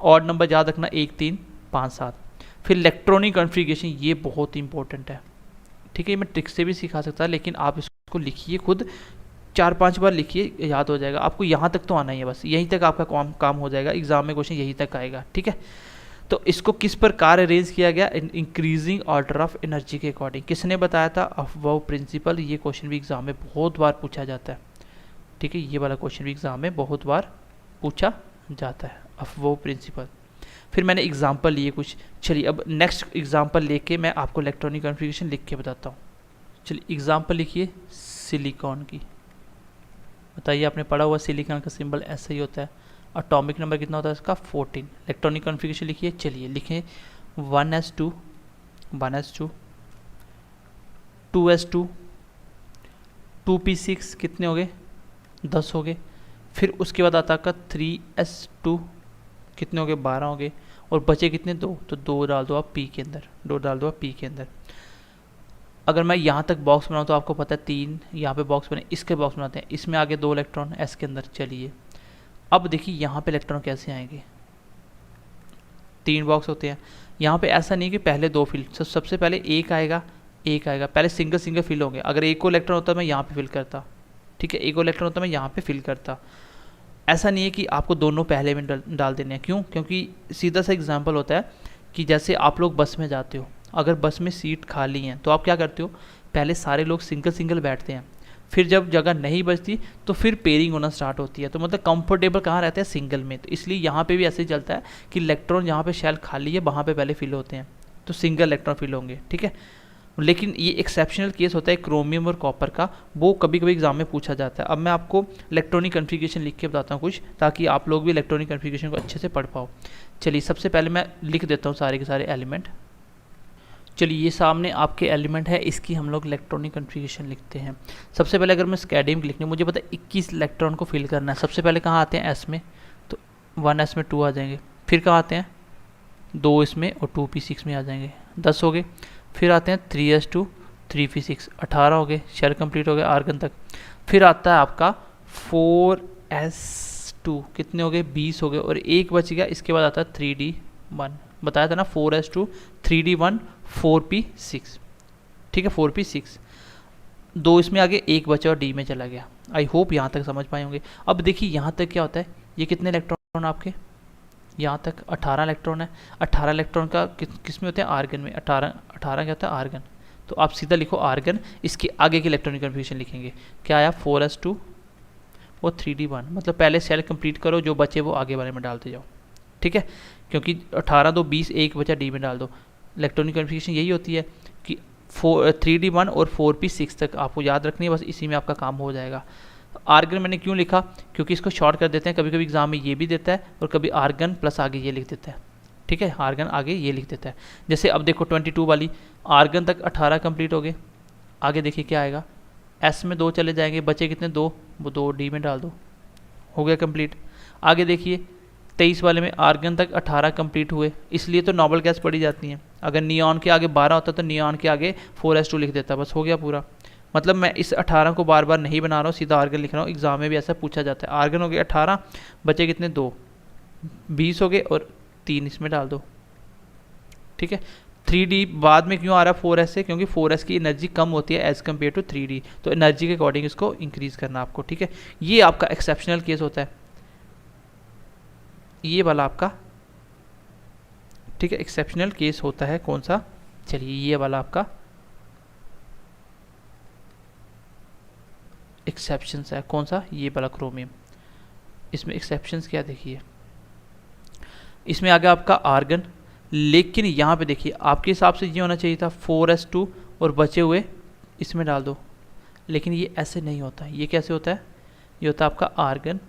ऑड नंबर याद रखना 1 3 5 7। फिर इलेक्ट्रॉनिक कॉन्फ़िगरेशन, ये बहुत इंपॉर्टेंट है, ठीक है, मैं ट्रिक से भी सिखा सकता, लेकिन आप इसको लिखिए खुद, 4-5 बार लिखिए, याद हो जाएगा आपको। यहाँ तक तो आना ही है, बस यहीं तक आपका काम हो जाएगा, एग्जाम में क्वेश्चन यहीं तक आएगा, ठीक है। तो इसको किस प्रकार अरेंज किया गया, इंक्रीजिंग ऑर्डर ऑफ एनर्जी के अकॉर्डिंग। किसने बताया था, अफवाह प्रिंसिपल। ये क्वेश्चन भी एग्जाम में बहुत बार पूछा जाता है, ठीक है, ये वाला क्वेश्चन भी एग्जाम में बहुत बार पूछा जाता है, अफवाह प्रिंसिपल। फिर मैंने एग्जाम्पल लिए कुछ, चलिए अब नेक्स्ट एग्जाम्पल लेके मैं आपको इलेक्ट्रॉनिक कॉन्फ़िगरेशन लिख के बताता हूँ। चलिए एग्जाम्पल लिखिए सिलिकॉन की। बताइए, आपने पढ़ा हुआ सिलिकॉन का सिंबल ऐसा ही होता है, एटॉमिक नंबर कितना होता है इसका 14। इलेक्ट्रॉनिक कॉन्फ़िगरेशन लिखिए, चलिए लिखें 1s2 1s2 2s2 2p6, कितने हो गए 10 हो गए। फिर उसके बाद आता है 3s2, कितने हो गए 12 हो गए। और बचे कितने 2, तो 2 डाल दो आप पी के अंदर, 2 डाल दो आप पी के अंदर। अगर मैं यहाँ तक बॉक्स बनाऊँ तो आपको पता है 3 यहाँ पे बॉक्स बने, इसके बॉक्स बनाते हैं, इसमें आगे 2 इलेक्ट्रॉन एस के अंदर। चलिए अब देखिए यहाँ पे इलेक्ट्रॉन कैसे आएंगे, 3 बॉक्स होते हैं यहाँ पे। ऐसा नहीं कि पहले 2 फिल, सबसे पहले एक आएगा, पहले सिंगल फिल होंगे। अगर एक को इलेक्ट्रॉन होता मैं यहाँ पे फिल करता, ठीक है, एक को इलेक्ट्रॉन होता मैं यहाँ पे फिल करता। ऐसा नहीं है कि आपको दोनों पहले में डाल देने हैं, क्यों, क्योंकि सीधा सा एग्जांपल होता है कि जैसे आप लोग बस में जाते हो, अगर बस में सीट खाली हैं तो आप क्या करते हो, पहले सारे लोग सिंगल बैठते हैं, फिर जब जगह नहीं बचती तो फिर पेयरिंग होना स्टार्ट होती है। तो मतलब कंफर्टेबल कहाँ रहता है, सिंगल में। तो इसलिए यहाँ पे भी ऐसे ही चलता है कि इलेक्ट्रॉन जहाँ पे शेल खाली है वहाँ पे पहले फिल होते हैं, तो सिंगल इलेक्ट्रॉन फिल होंगे, ठीक है। लेकिन ये एक्सेप्शनल केस होता है क्रोमियम और कॉपर का, वो कभी कभी एग्जाम में पूछा जाता है। अब मैं आपको इलेक्ट्रॉनिक कॉन्फ़िगरेशन लिख के बताता हूँ कुछ, ताकि आप लोग भी इलेक्ट्रॉनिक कॉन्फ़िगरेशन को अच्छे से पढ़ पाओ। चलिए सबसे पहले मैं लिख देता हूँ सारे के सारे एलिमेंट। चलिए ये सामने आपके एलिमेंट है, इसकी हम लोग इलेक्ट्रॉनिक कॉन्फ़िगरेशन लिखते हैं। सबसे पहले अगर मैं स्कैडियम लिखनी, मुझे पता है 21 इलेक्ट्रॉन को फिल करना है। सबसे पहले कहाँ आते हैं, एस में, तो 1s में 2 आ जाएंगे। फिर कहाँ आते हैं 2 इसमें और 2p6 में आ जाएंगे, 10 हो गए। फिर आते हैं 3s2 3p6, 18 हो गए, शेल कंप्लीट हो गया आर्गन तक। फिर आता है आपका 4s2, कितने हो गए 20 हो गए, और एक बच गया, इसके बाद आता है 3d1, बताया था ना 4s2 3d1 4p6, ठीक है 4p6, 2 इसमें आगे, एक बचा और डी में चला गया। आई होप यहाँ तक समझ पाए होंगे। अब देखिए यहाँ तक क्या होता है, ये कितने इलेक्ट्रॉन आपके, यहाँ तक 18 इलेक्ट्रॉन है। 18 इलेक्ट्रॉन का किस में होते हैं, आर्गन में। 18 क्या होता है, आर्गन। तो आप सीधा लिखो आर्गन, इसके आगे की इलेक्ट्रॉनिक कन्फिग्रेशन लिखेंगे। क्या आया 4s2 और 3d1, मतलब पहले सेल कंप्लीट करो, जो बचे वो आगे वाले में डालते जाओ, ठीक है, क्योंकि 18 2 20, एक बचा डी में डाल दो। इलेक्ट्रॉनिक कन्फिग्रेशन यही होती है कि 3d1 और 4p6 तक आपको याद रखनी है, बस इसी में आपका काम हो जाएगा। आर्गन मैंने क्यों लिखा, क्योंकि इसको शॉर्ट कर देते हैं, कभी कभी एग्जाम में ये भी देता है और कभी आर्गन प्लस आगे ये लिख देता है, ठीक है, आर्गन आगे ये लिख देता है। जैसे अब देखो 22 वाली आर्गन तक 18 कंप्लीट हो गए, आगे देखिए क्या आएगा, एस में 2 चले जाएंगे, बचे कितने 2, वो 2 डी में डाल दो, हो गया कंप्लीट। आगे देखिए 23 वाले में आर्गन तक 18 कंप्लीट हुए, इसलिए तो नोबल गैस पड़ी जाती हैं। अगर नियॉन के आगे 12 होता तो नियॉन के आगे 4s2 लिख देता, बस हो गया पूरा। मतलब मैं इस 18 को बार बार नहीं बना रहा हूँ, सीधा आर्गन लिख रहा हूँ, एग्जाम में भी ऐसा पूछा जाता है। आर्गन हो गए 18, बचे कितने 2, 20 हो गए और 3 इसमें डाल दो, ठीक है। 3D बाद में क्यों आ रहा है 4s से, क्योंकि 4s की एनर्जी कम होती है एज कम्पेयर टू 3D, तो एनर्जी के अकॉर्डिंग इसको इंक्रीज करना आपको, ठीक है। ये आपका एक्सेप्शनल केस होता है, ये वाला आपका, ठीक है, एक्सेप्शनल केस होता है कौन सा, चलिए ये वाला आपका एक्सेप्शंस है, कौन सा, ये वाला क्रोमियम। इसमें एक्सेप्शंस क्या देखिए, इसमें आ गया आपका आर्गन, लेकिन यहाँ पे देखिए आपके हिसाब से ये होना चाहिए था 4s2 और बचे हुए इसमें डाल दो, लेकिन ये ऐसे नहीं होता। ये कैसे होता है, ये होता है आपका आर्गन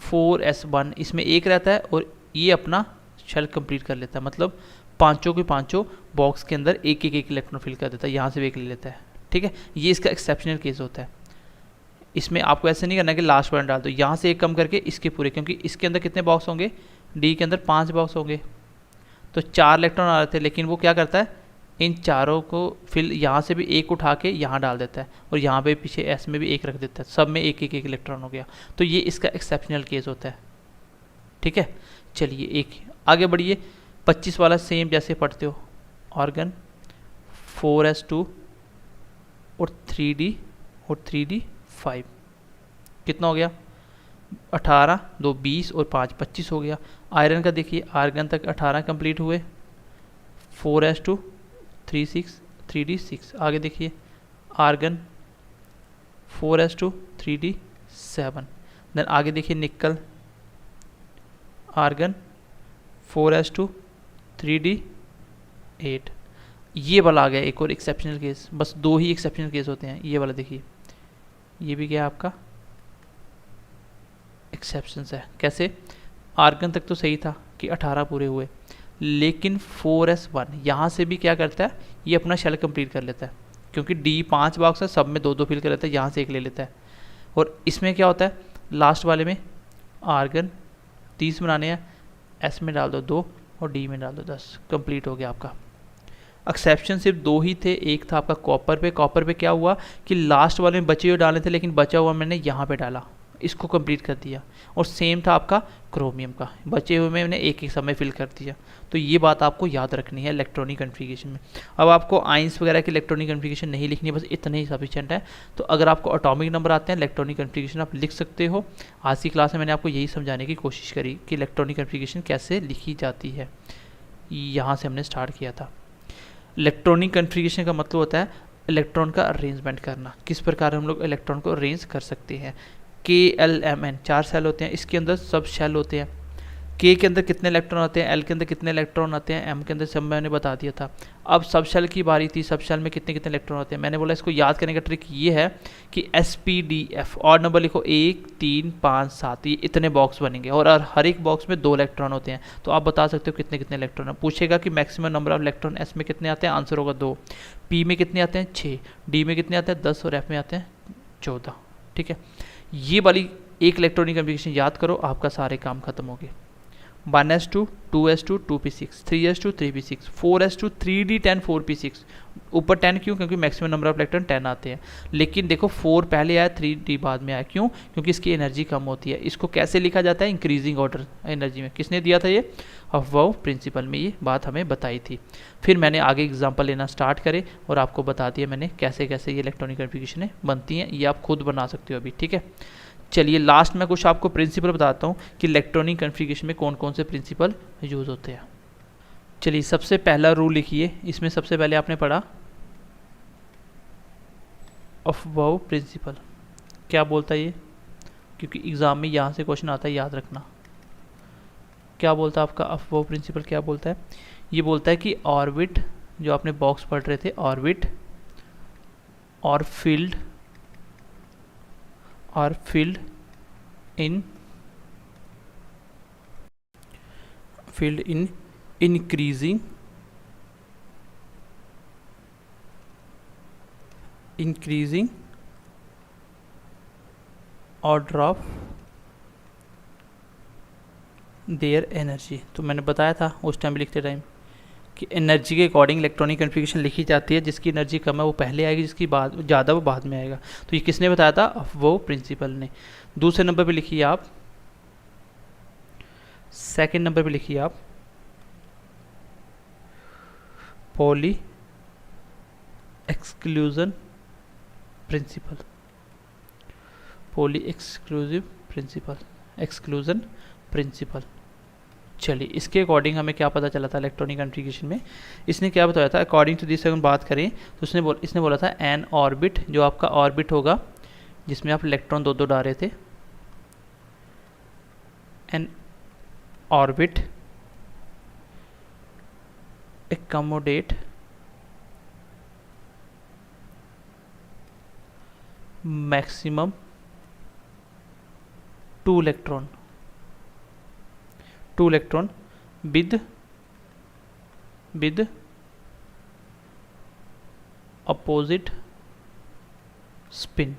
4s1, इसमें एक रहता है और ये अपना शेल कंप्लीट कर लेता है, मतलब पांचों के पांचों बॉक्स के अंदर एक एक इलेक्ट्रॉन फिल कर देता है, यहाँ से भी एक ले लेता है, ठीक है। ये इसका एक्सेप्शनल केस होता है। इसमें आपको ऐसे नहीं करना कि लास्ट वन डाल दो, यहाँ से एक कम करके इसके पूरे, क्योंकि इसके अंदर कितने बॉक्स होंगे, डी के अंदर 5 बॉक्स होंगे, तो 4 इलेक्ट्रॉन आ रहे थे, लेकिन वो क्या करता है इन चारों को फिर यहाँ से भी एक उठा के यहाँ डाल देता है और यहाँ पे पीछे एस में भी एक रख देता है, सब में एक एक इलेक्ट्रॉन हो गया। तो ये इसका एक्सेप्शनल केस होता है, ठीक है। चलिए एक आगे बढ़िए, 25 वाला सेम जैसे पढ़ते हो, आर्गन 4s2 और 3d और 3d5, कितना हो गया 18, 2 20 और 5 25 हो गया। आयरन का देखिए आर्गन तक 18 कंप्लीट हुए, 4s2 36 3d6, आगे देखिए आर्गन 4s2 3d7, देन आगे देखिए निकल आर्गन 4s2 3d8। ये वाला आ गया एक और एक्सेप्शनल केस, बस 2 ही एक्सेप्शनल केस होते हैं। ये वाला देखिए, ये भी क्या आपका एक्सेप्शंस है। कैसे, आर्गन तक तो सही था कि 18 पूरे हुए, लेकिन 4s1 यहाँ से भी क्या करता है, ये अपना शेल कंप्लीट कर लेता है, क्योंकि डी 5 बॉक्स है, सब में 2 2 फिल कर लेता है, यहाँ से एक ले लेता है। और इसमें क्या होता है, लास्ट वाले में आर्गन 30 बनाने हैं, एस में डाल दो 2 और डी में डाल दो 10, कंप्लीट हो गया आपका। एक्सेप्शन सिर्फ 2 ही थे, एक था आपका कॉपर पे क्या हुआ कि लास्ट वाले में बचे हुए डाले थे, लेकिन बचा हुआ मैंने यहाँ पे डाला, इसको कंप्लीट कर दिया। और सेम था आपका क्रोमियम का, बचे हुए में मैंने एक एक समय फिल कर दिया। तो ये बात आपको याद रखनी है इलेक्ट्रॉनिक कन्फिगरेशन में। अब आपको आइंस वगैरह की इलेक्ट्रॉनिक कन्फिगरेशन नहीं लिखनी है, बस इतना ही सफिशिएंट है। तो अगर आपको एटॉमिक नंबर आते हैं, इलेक्ट्रॉनिक कन्फिगरेशन आप लिख सकते हो। आज की क्लास में मैंने आपको यही समझाने की कोशिश करी कि इलेक्ट्रॉनिक कन्फिगरेशन कैसे लिखी जाती है, यहाँ से हमने स्टार्ट किया था। इलेक्ट्रॉनिक कन्फिगरेशन का मतलब होता है इलेक्ट्रॉन का अरेंजमेंट करना, किस प्रकार हम लोग इलेक्ट्रॉन को अरेंज कर सकते हैं। KLMN 4 सेल होते हैं, इसके अंदर सब शेल होते हैं। K के अंदर कितने इलेक्ट्रॉन आते हैं, L के अंदर कितने इलेक्ट्रॉन आते हैं, M के अंदर सब मैंने बता दिया था। अब सब शेल की बारी थी, सब शेल में कितने कितने इलेक्ट्रॉन आते हैं। मैंने बोला इसको याद करने का ट्रिक ये है कि SPDF और नंबर लिखो 1 3 5 7, ये इतने बॉक्स बनेंगे और हर एक बॉक्स में 2 इलेक्ट्रॉन होते हैं। तो आप बता सकते हो कितने कितने इलेक्ट्रॉन है। पूछेगा कि maximum number of electron S में कितने आते हैं, आंसर होगा 2। P में कितने आते हैं 6, D में कितने आते हैं 10 और F में आते हैं 14, ठीक है। ये वाली एक इलेक्ट्रॉनिक कन्फिगरेशन याद करो, आपका सारे काम खत्म हो गए। 1s2 2s2 2p6 3s2 3p6 4s2 3d10 4p6, ऊपर 10 क्यों, क्योंकि मैक्सिमम नंबर ऑफ इलेक्ट्रॉन 10 आते हैं। लेकिन देखो 4 पहले आया 3d बाद में आया, क्यों, क्योंकि इसकी एनर्जी कम होती है। इसको कैसे लिखा जाता है, इंक्रीजिंग ऑर्डर एनर्जी में। किसने दिया था ये, अफवाह प्रिंसिपल में ये बात हमें बताई थी। फिर मैंने आगे एग्जाम्पल लेना स्टार्ट करे और आपको बता दिया मैंने कैसे कैसे ये इलेक्ट्रॉनिक कन्फिगरेशनें बनती हैं। ये आप खुद बना सकते हो अभी, ठीक है। चलिए लास्ट में कुछ आपको प्रिंसिपल बताता हूँ कि इलेक्ट्रॉनिक कन्फिगरेशन में कौन कौन से प्रिंसिपल यूज़ होते हैं। चलिए सबसे पहला रूल लिखिए, इसमें सबसे पहले आपने पढ़ा अफवाह प्रिंसिपल। क्या बोलता है ये, क्योंकि एग्ज़ाम में यहाँ से क्वेश्चन आता है, याद रखना। क्या बोलता है आपका अफवाह प्रिंसिपल, क्या बोलता है, ये बोलता है कि ऑर्बिट, जो आपने बॉक्स पढ़ रहे थे, ऑर्बिट और field are filled in increasing order of their energy। तो मैंने बताया था उस टाइम लिखते टाइम कि एनर्जी के अकॉर्डिंग इलेक्ट्रॉनिक कन्फिग्रेशन लिखी जाती है, जिसकी एनर्जी कम है वो पहले आएगी, जिसकी बाद ज़्यादा वो बाद में आएगा। तो ये किसने बताया था? वो प्रिंसिपल ने। दूसरे नंबर पे लिखिए आप, सेकंड नंबर पे लिखिए आप poly exclusion principle, poly exclusion principle. चलिए इसके अकॉर्डिंग हमें क्या पता चला था इलेक्ट्रॉनिक कन्फिग्रेशन में? इसने क्या बताया था? अकॉर्डिंग टू दिस अगर बात करें तो इसने बोला था एन ऑर्बिट, जो आपका ऑर्बिट होगा जिसमें आप इलेक्ट्रॉन दो डाल रहे थे, an orbit accommodate maximum 2 electron with opposite spin।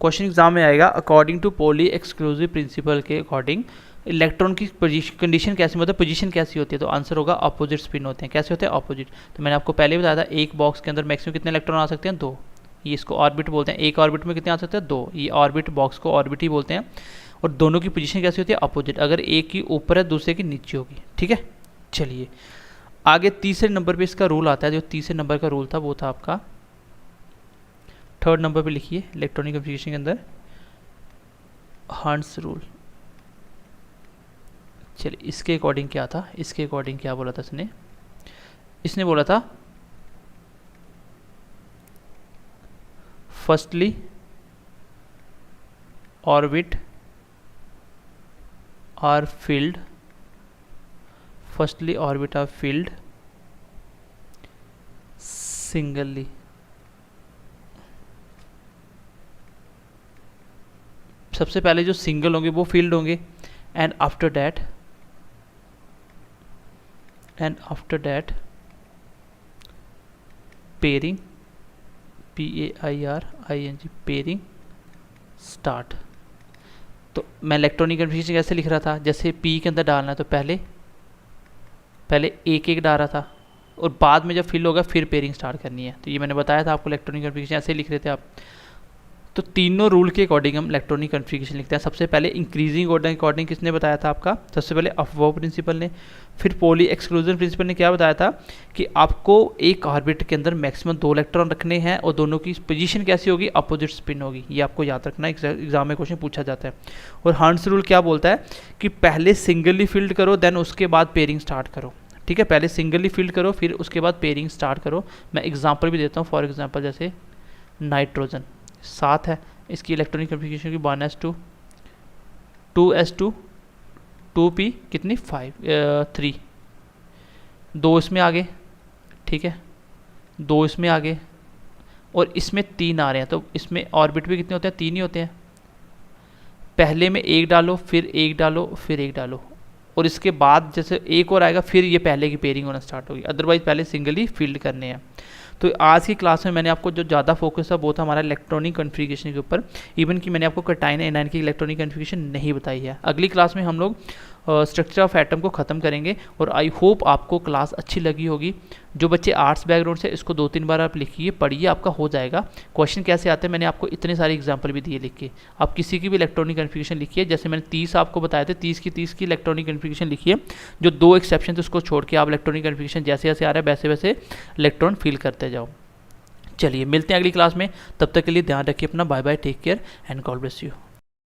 Question exam में आएगा according to Pauli exclusive principle के अकॉर्डिंग इलेक्ट्रॉन की कंडीशन कैसी, मतलब पोजीशन कैसी होती है? तो आंसर होगा अपोजिट स्पिन होते हैं। कैसे होते हैं? अपोजिट। तो मैंने आपको पहले बताया था एक बॉक्स के अंदर मैक्सिमम कितने इलेक्ट्रॉन आ सकते हैं? 2। ये इसको ऑर्बिट बोलते हैं। एक ऑर्बिट में कितने आ सकते हैं? 2। ये ऑर्बिट बॉक्स को ऑर्बिट ही बोलते हैं। और दोनों की पोजीशन कैसी होती है? अपोजिट। अगर एक की ऊपर है दूसरे की नीचे होगी। ठीक है, चलिए आगे तीसरे नंबर पर इसका रूल आता है। जो तीसरे नंबर का रूल था वो था आपका, थर्ड नंबर पे लिखिए इलेक्ट्रॉनिक कन्फिग्रेशन के अंदर हर्ट्ज रूल। चलिए इसके अकॉर्डिंग क्या था? इसके अकॉर्डिंग क्या बोला था इसने बोला था firstly orbit are filled singly. सबसे पहले जो सिंगल होंगे वो फील्ड होंगे, and after that pairing PAIRING pairing start. तो मैं इलेक्ट्रॉनिक कन्फिग्रेशन कैसे लिख रहा था? जैसे P के अंदर डालना है तो पहले एक डाल रहा था, और बाद में जब फिल होगा फिर पेयरिंग स्टार्ट करनी है। तो ये मैंने बताया था आपको, इलेक्ट्रॉनिक कन्फिग्रेशन ऐसे लिख रहे थे आप। तो तीनों रूल के अकॉर्डिंग हम इलेक्ट्रॉनिक कन्फिग्रेशन लिखते हैं। सबसे पहले इंक्रीजिंग ऑर्डर के अकॉर्डिंग किसने बताया था आपका? सबसे पहले अफवो प्रिंसिपल ने। फिर पॉली एक्सक्लूजन प्रिंसिपल ने क्या बताया था कि आपको एक ऑर्बिट के अंदर मैक्सिमम 2 इलेक्ट्रॉन रखने हैं और दोनों की पोजीशन कैसी होगी? अपोजिट स्पिन होगी। ये आपको याद रखना, एग्जाम में क्वेश्चन पूछा जाता है। और हर्ट्ज रूल क्या बोलता है कि पहले सिंगली फील्ड करो, देन उसके बाद पेयरिंग स्टार्ट करो। ठीक है, पहले सिंगली फील्ड करो फिर उसके बाद पेयरिंग स्टार्ट करो। मैं एग्जाम्पल भी देता हूँ। फॉर एग्जाम्पल जैसे नाइट्रोजन 7 है, इसकी इलेक्ट्रॉनिक कन्फिग्रेशन की 1s2 2s2 2p कितनी 3, 2 इसमें आ गए। ठीक है, 2 इसमें आ गए और इसमें 3 आ रहे हैं। तो इसमें ऑर्बिट भी कितने होते हैं? 3 ही होते हैं। पहले में 1 डालो फिर 1 डालो फिर 1 डालो, और इसके बाद जैसे एक और आएगा फिर ये पहले की पेयरिंग होना स्टार्ट होगी। अदरवाइज पहले सिंगली फील्ड करने हैं। तो आज की क्लास में मैंने आपको जो ज़्यादा फोकस था वो था हमारा इलेक्ट्रॉनिक कन्फिग्रेशन के ऊपर। इवन कि मैंने आपको कैटायन एनायन की इलेक्ट्रॉनिक कन्फिग्रेशन नहीं बताई है। अगली क्लास में हम लोग स्ट्रक्चर ऑफ एटम को ख़त्म करेंगे। और आई होप आपको क्लास अच्छी लगी होगी। जो बच्चे आर्ट्स बैकग्राउंड से, इसको 2-3 बार आप लिखिए, पढ़िए, आपका हो जाएगा। क्वेश्चन कैसे आते हैं मैंने आपको इतने सारे एग्जाम्पल भी दिए लिख के। आप किसी की भी इलेक्ट्रॉनिक कन्फिग्रेशन लिखिए, जैसे मैंने 30 आपको बताए थे, 30 की इलेक्ट्रॉनिक कन्फिग्रेशन लिखिए। जो 2 एक्सेप्शन थे उसको छोड़ के आप इलेक्ट्रॉनिक कन्फिग्रेशन जैसे जैसे आ रहा है वैसे वैसे इलेक्ट्रॉन फिल करते जाओ। चलिए मिलते हैं अगली क्लास में, तब तक के लिए ध्यान रखिए अपना। Bye bye, take care and God bless you.